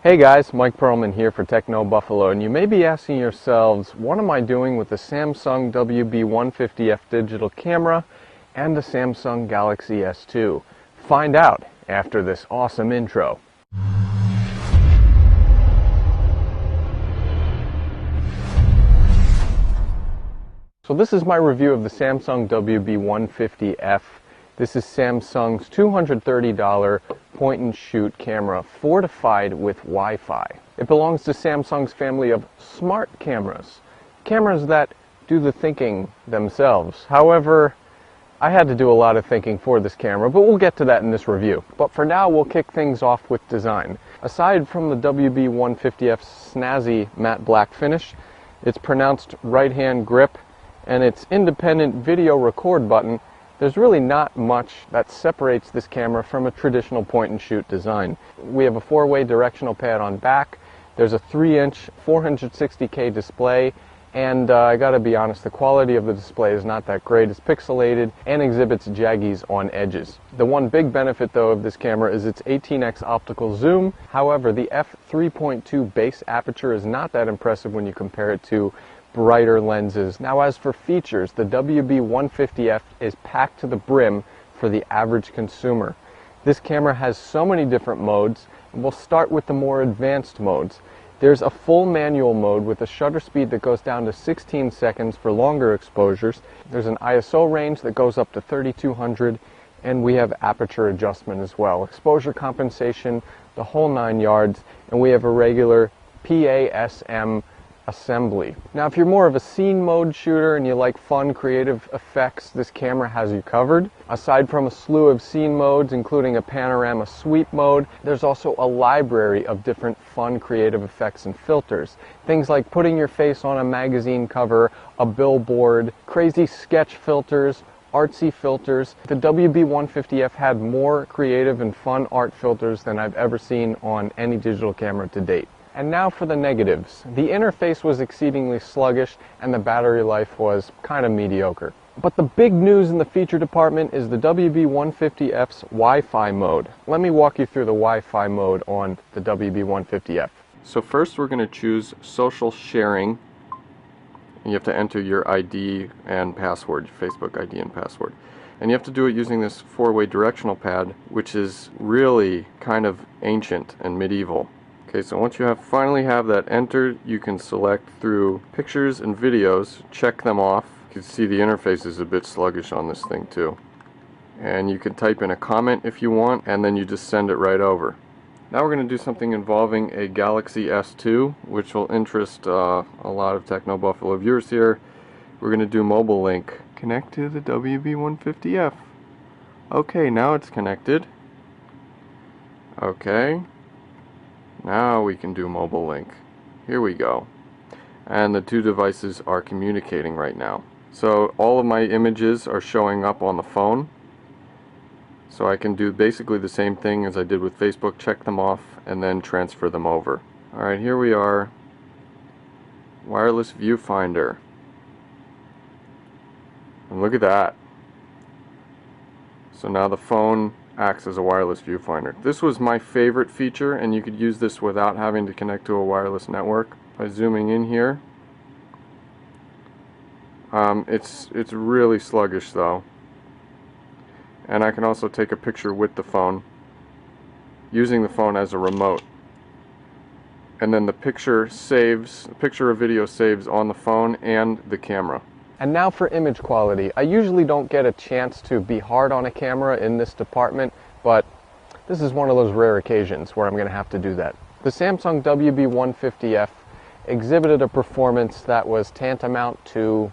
Hey guys, Mike Perlman here for Techno Buffalo, and you may be asking yourselves, what am I doing with the Samsung WB150F digital camera and the Samsung Galaxy S2? Find out after this awesome intro. So this is my review of the Samsung WB150F. This is Samsung's $230 point-and-shoot camera fortified with Wi-Fi. It belongs to Samsung's family of smart cameras, cameras that do the thinking themselves. However, I had to do a lot of thinking for this camera, but we'll get to that in this review. But for now, we'll kick things off with design. Aside from the WB150F's snazzy matte black finish, its pronounced right-hand grip, and its independent video record button, there's really not much that separates this camera from a traditional point-and-shoot design. We have a 4-way directional pad on back, there's a 3-inch 460K display, and I gotta be honest, the quality of the display is not that great. It's pixelated and exhibits jaggies on edges. The one big benefit though of this camera is its 18x optical zoom. However, the f3.2 base aperture is not that impressive when you compare it to brighter lenses. Now as for features, the WB150F is packed to the brim for the average consumer. This camera has so many different modes, and we'll start with the more advanced modes. There's a full manual mode with a shutter speed that goes down to 16 seconds for longer exposures. There's an ISO range that goes up to 3200, and we have aperture adjustment as well. Exposure compensation, the whole 9 yards, and we have a regular PASM assembly. Now if you're more of a scene mode shooter and you like fun creative effects, this camera has you covered. Aside from a slew of scene modes including a panorama sweep mode, there's also a library of different fun creative effects and filters. Things like putting your face on a magazine cover, a billboard, crazy sketch filters, artsy filters. The WB150F had more creative and fun art filters than I've ever seen on any digital camera to date. And now for the negatives. The interface was exceedingly sluggish and the battery life was kind of mediocre. But the big news in the feature department is the WB150F's Wi-Fi mode. Let me walk you through the Wi-Fi mode on the WB150F. So first we're going to choose social sharing. You have to enter your ID and password, your Facebook ID and password. And you have to do it using this 4-way directional pad, which is really kind of ancient and medieval. Okay, so once you finally have that entered, you can select through pictures and videos, check them off. You can see the interface is a bit sluggish on this thing too. And you can type in a comment if you want, and then you just send it right over. Now we're going to do something involving a Galaxy S2, which will interest a lot of Techno Buffalo viewers here. We're going to do Mobile Link. Connect to the WB150F. Okay, now it's connected. Okay. Now we can do Mobile Link. Here we go. And the two devices are communicating right now. So all of my images are showing up on the phone. So I can do basically the same thing as I did with Facebook, check them off, and then transfer them over. Alright, here we are. Wireless viewfinder. And look at that. So now the phone acts as a wireless viewfinder. This was my favorite feature, and you could use this without having to connect to a wireless network. By zooming in here, it's really sluggish though. And I can also take a picture with the phone, using the phone as a remote. And then the picture or video saves on the phone and the camera. And now for image quality. I usually don't get a chance to be hard on a camera in this department, but this is one of those rare occasions where I'm going to have to do that. The Samsung WB150F exhibited a performance that was tantamount to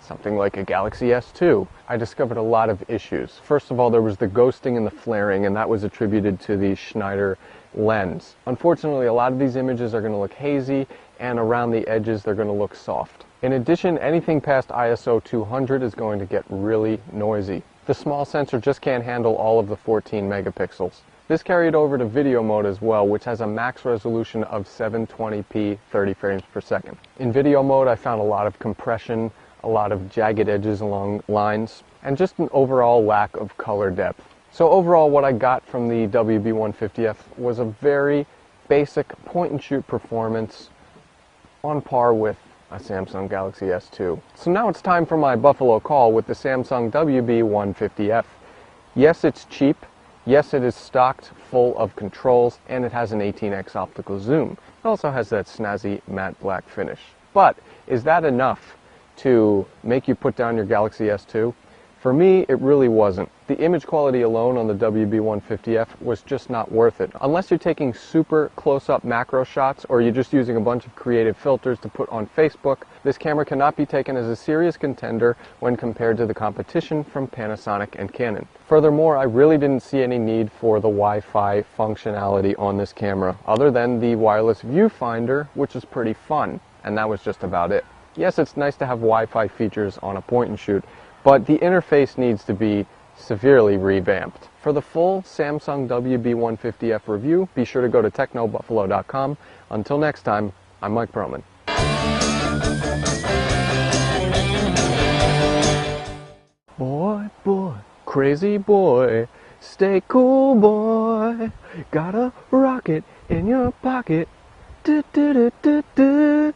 something like a Galaxy S2. I discovered a lot of issues. First of all, there was the ghosting and the flaring, and that was attributed to the Schneider lens. Unfortunately, a lot of these images are going to look hazy, and around the edges they're going to look soft. In addition, anything past ISO 200 is going to get really noisy. The small sensor just can't handle all of the 14 megapixels. This carried over to video mode as well, which has a max resolution of 720p 30 frames per second. In video mode, I found a lot of compression, a lot of jagged edges along lines, and just an overall lack of color depth. So overall, what I got from the WB150F was a very basic point-and-shoot performance on par with a Samsung Galaxy S2. So now it's time for my Buffalo call with the Samsung WB150F. Yes, it's cheap. Yes, it is stocked full of controls, and it has an 18x optical zoom. It also has that snazzy matte black finish. But is that enough to make you put down your Galaxy S2? For me, it really wasn't. The image quality alone on the WB150F was just not worth it. Unless you're taking super close-up macro shots or you're just using a bunch of creative filters to put on Facebook, this camera cannot be taken as a serious contender when compared to the competition from Panasonic and Canon. Furthermore, I really didn't see any need for the Wi-Fi functionality on this camera, other than the wireless viewfinder, which is pretty fun, and that was just about it. Yes, it's nice to have Wi-Fi features on a point-and-shoot, but the interface needs to be severely revamped. For the full Samsung WB150F review, be sure to go to technobuffalo.com. Until next time, I'm Mike Perlman. Boy, boy, crazy boy, stay cool, boy. Got a rocket in your pocket. Do, do, do, do, do.